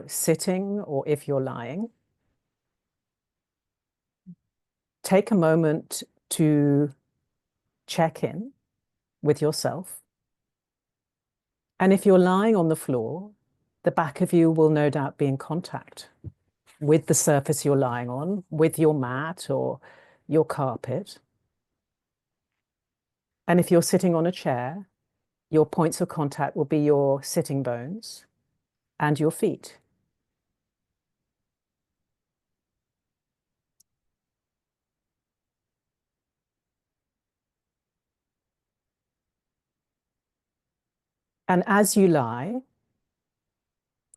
you're sitting or if you're lying, take a moment to check in with yourself. And if you're lying on the floor, the back of you will no doubt be in contact with the surface you're lying on, with your mat or your carpet. And if you're sitting on a chair, your points of contact will be your sitting bones and your feet. And as you lie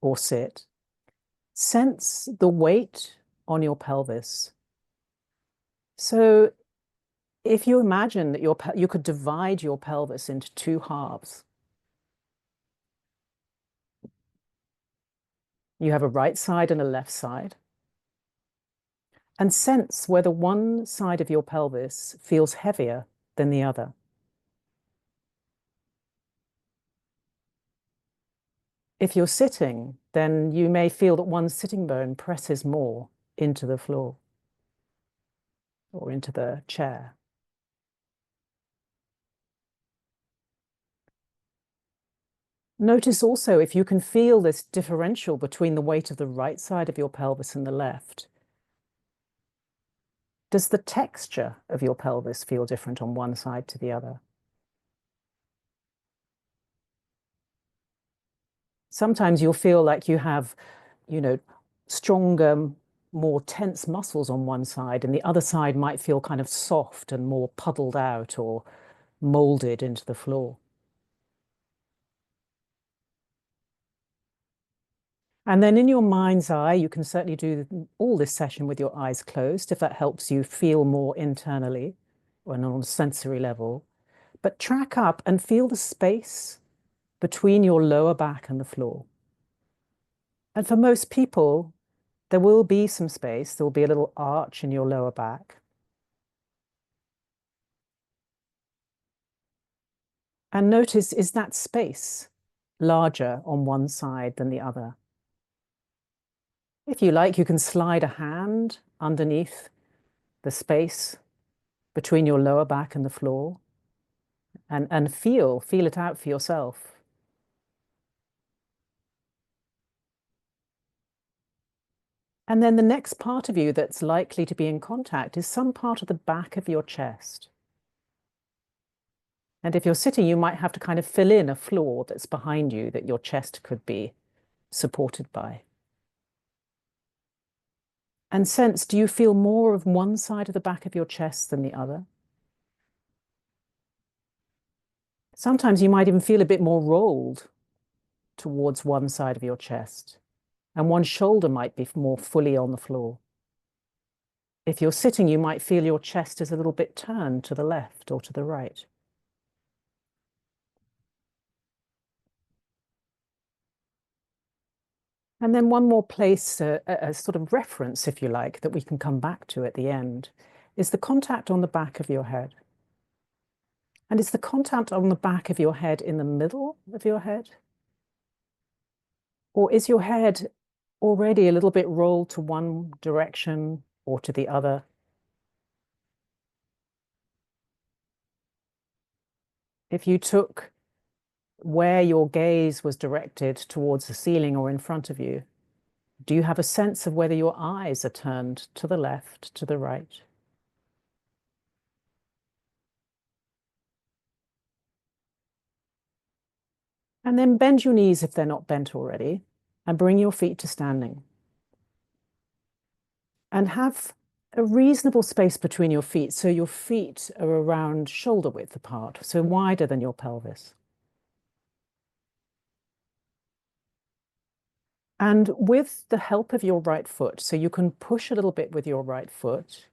or sit, sense the weight on your pelvis. So if you imagine that you could divide your pelvis into two halves. You have a right side and a left side. And sense whether one side of your pelvis feels heavier than the other. If you're sitting, then you may feel that one sitting bone presses more into the floor or into the chair. Notice also if you can feel this differential between the weight of the right side of your pelvis and the left. Does the texture of your pelvis feel different on one side to the other? Sometimes you'll feel like you have, stronger, more tense muscles on one side, and the other side might feel kind of soft and more puddled out or molded into the floor. And then in your mind's eye, you can certainly do all this session with your eyes closed if that helps you feel more internally or on a sensory level. But track up and feel the space between your lower back and the floor. And for most people, there will be some space. There will be a little arch in your lower back. And notice, is that space larger on one side than the other? If you like, you can slide a hand underneath the space between your lower back and the floor and feel it out for yourself. And then the next part of you that's likely to be in contact is some part of the back of your chest. And if you're sitting, you might have to kind of fill in a floor that's behind you that your chest could be supported by. And sense, do you feel more of one side of the back of your chest than the other? Sometimes you might even feel a bit more rolled towards one side of your chest, and one shoulder might be more fully on the floor. If you're sitting, you might feel your chest is a little bit turned to the left or to the right. And then one more place, a sort of reference, if you like, that we can come back to at the end, is the contact on the back of your head. And is the contact on the back of your head in the middle of your head? Or is your head already a little bit rolled to one direction or to the other? If you took where your gaze was directed towards the ceiling or in front of you, do you have a sense of whether your eyes are turned to the left, to the right? And then bend your knees if they're not bent already, and bring your feet to standing. And have a reasonable space between your feet, so your feet are around shoulder width apart, so wider than your pelvis. And with the help of your right foot, so you can push a little bit with your right foot,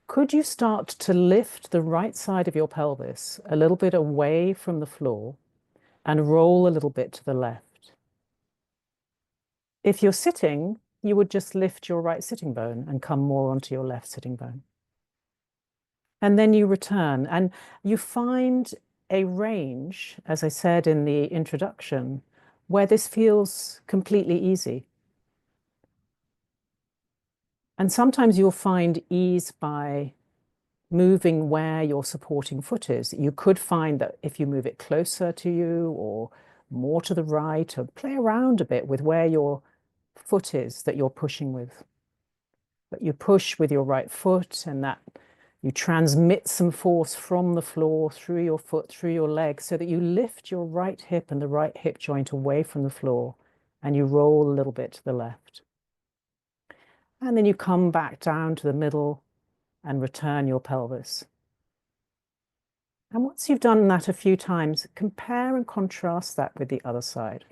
could you start to lift the right side of your pelvis a little bit away from the floor and roll a little bit to the left? If you're sitting, you would just lift your right sitting bone and come more onto your left sitting bone. And then you return and you find a range, as I said in the introduction, where this feels completely easy. And sometimes you'll find ease by moving where your supporting foot is. You could find that if you move it closer to you or more to the right, or play around a bit with where your foot is that you're pushing with. But you push with your right foot, and that you transmit some force from the floor through your foot, through your leg, so that you lift your right hip and the right hip joint away from the floor, and you roll a little bit to the left. And then you come back down to the middle and return your pelvis. And once you've done that a few times, compare and contrast that with the other side.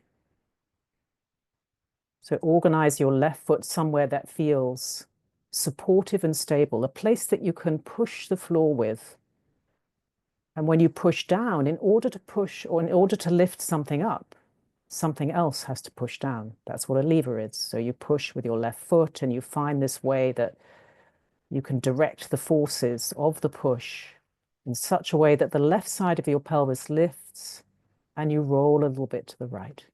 So organize your left foot somewhere that feels supportive and stable, a place that you can push the floor with. And when you push down, in order to push or in order to lift something up, something else has to push down. That's what a lever is. So you push with your left foot, and you find this way that you can direct the forces of the push in such a way that the left side of your pelvis lifts and you roll a little bit to the right.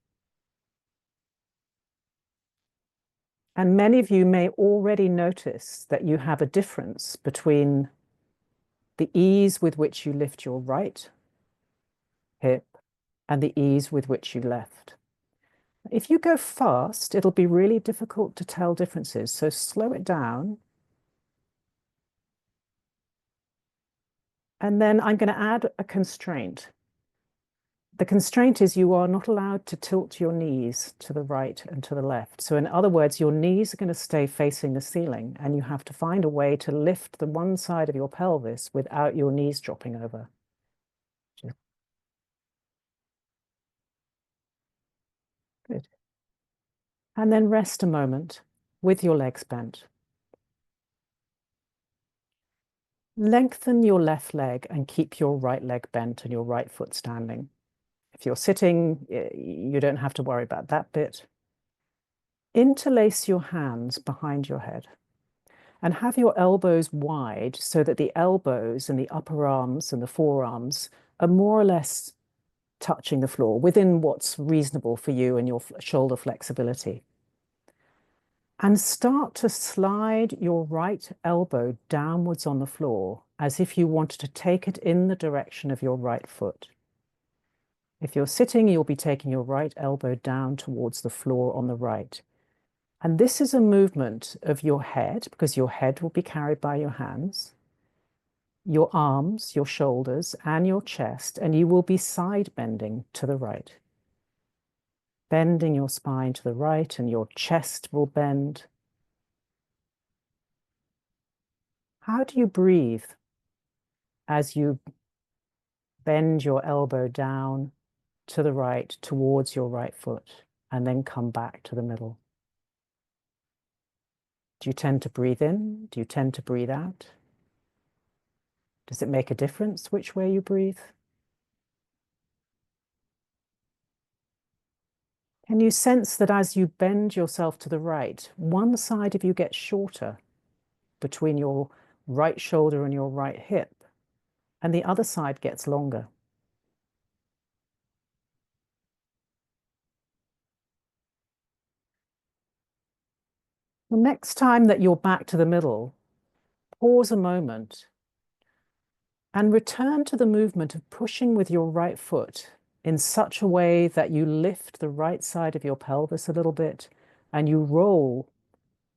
And many of you may already notice that you have a difference between the ease with which you lift your right hip and the ease with which you left. If you go fast, it'll be really difficult to tell differences. So slow it down. And then I'm going to add a constraint. The constraint is you are not allowed to tilt your knees to the right and to the left. So in other words, your knees are going to stay facing the ceiling, and you have to find a way to lift the one side of your pelvis without your knees dropping over. Good. And then rest a moment with your legs bent. Lengthen your left leg and keep your right leg bent and your right foot standing. If you're sitting, you don't have to worry about that bit. Interlace your hands behind your head and have your elbows wide so that the elbows and the upper arms and the forearms are more or less touching the floor within what's reasonable for you and your shoulder flexibility. And start to slide your right elbow downwards on the floor as if you wanted to take it in the direction of your right foot. If you're sitting, you'll be taking your right elbow down towards the floor on the right. And this is a movement of your head, because your head will be carried by your hands, your arms, your shoulders, and your chest, and you will be side bending to the right. Bending your spine to the right, and your chest will bend. How do you breathe as you bend your elbow down to the right towards your right foot and then come back to the middle? Do you tend to breathe in? Do you tend to breathe out? Does it make a difference which way you breathe? Can you sense that as you bend yourself to the right, one side of you gets shorter between your right shoulder and your right hip, and the other side gets longer? The next time that you're back to the middle, pause a moment and return to the movement of pushing with your right foot in such a way that you lift the right side of your pelvis a little bit and you roll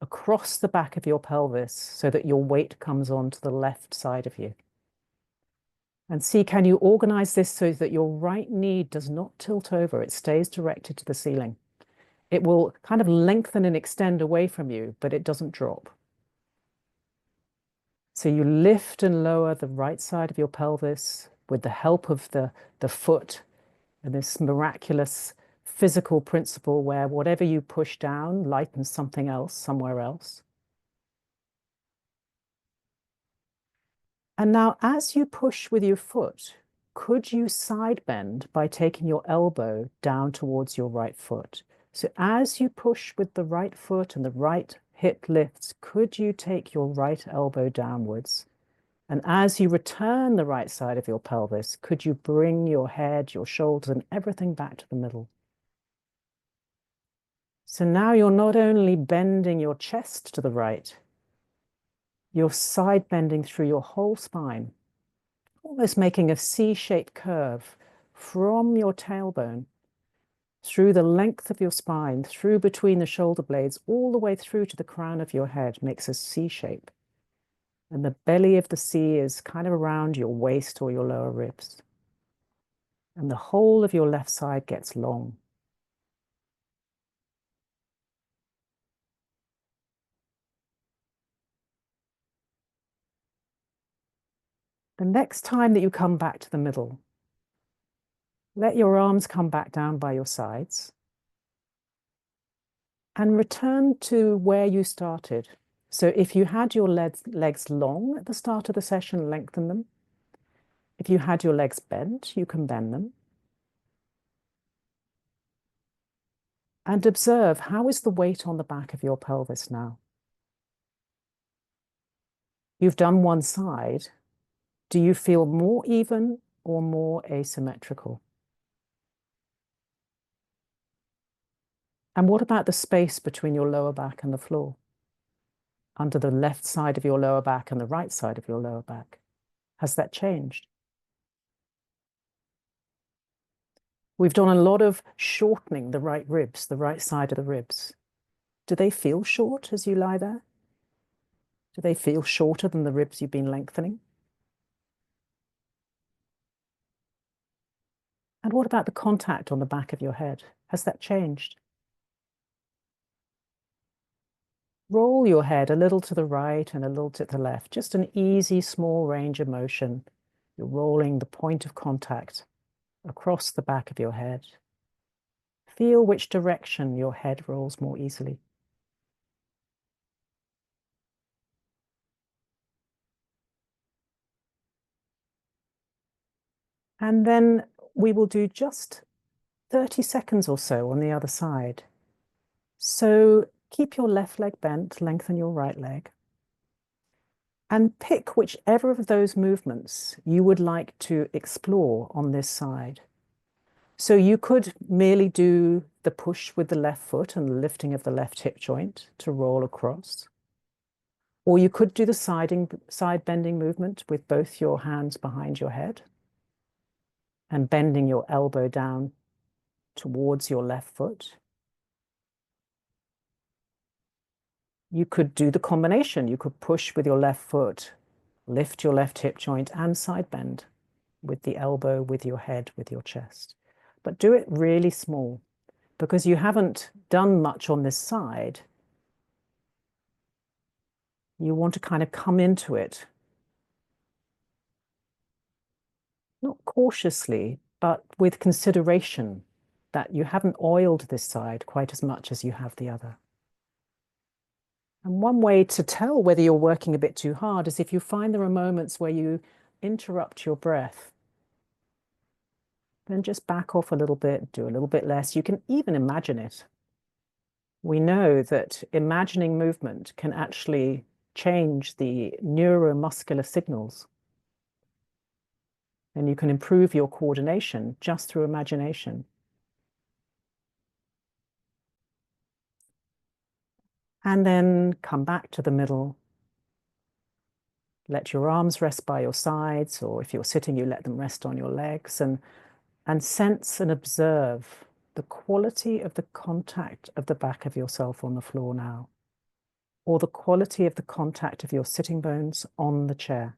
across the back of your pelvis so that your weight comes onto the left side of you. And see, can you organize this so that your right knee does not tilt over, it stays directed to the ceiling. It will kind of lengthen and extend away from you, but it doesn't drop. So you lift and lower the right side of your pelvis with the help of the foot and this miraculous physical principle where whatever you push down lightens something else somewhere else. And now as you push with your foot, could you side bend by taking your elbow down towards your right foot? So as you push with the right foot and the right hip lifts, could you take your right elbow downwards? And as you return the right side of your pelvis, could you bring your head, your shoulders, and everything back to the middle? So now you're not only bending your chest to the right, You're side bending through your whole spine, almost making a C-shaped curve from your tailbone through the length of your spine, through between the shoulder blades, all the way through to the crown of your head, makes a C shape. And the belly of the C is kind of around your waist or your lower ribs. And the whole of your left side gets long. The next time that you come back to the middle, let your arms come back down by your sides and return to where you started. So if you had your legs long at the start of the session, lengthen them. If you had your legs bent, you can bend them. And observe, how is the weight on the back of your pelvis now? You've done one side. Do you feel more even or more asymmetrical? And what about the space between your lower back and the floor? Under the left side of your lower back and the right side of your lower back? Has that changed? We've done a lot of shortening the right ribs, the right side of the ribs. Do they feel short as you lie there? Do they feel shorter than the ribs you've been lengthening? And what about the contact on the back of your head? Has that changed? Roll your head a little to the right and a little to the left, just an easy, small range of motion. You're rolling the point of contact across the back of your head. Feel which direction your head rolls more easily. And then we will do just 30 seconds or so on the other side. So keep your left leg bent, lengthen your right leg, and pick whichever of those movements you would like to explore on this side. So you could merely do the push with the left foot and the lifting of the left hip joint to roll across. Or you could do the side bending movement with both your hands behind your head and bending your elbow down towards your left foot. You could do the combination. You could push with your left foot, lift your left hip joint and side bend with the elbow, with your head, with your chest. But do it really small because you haven't done much on this side. You want to kind of come into it, not cautiously, but with consideration that you haven't oiled this side quite as much as you have the other. And one way to tell whether you're working a bit too hard is if you find there are moments where you interrupt your breath, then just back off a little bit, do a little bit less. You can even imagine it. We know that imagining movement can actually change the neuromuscular signals. And you can improve your coordination just through imagination. And then come back to the middle. Let your arms rest by your sides, or if you're sitting, you let them rest on your legs, and sense and observe the quality of the contact of the back of yourself on the floor now, or the quality of the contact of your sitting bones on the chair.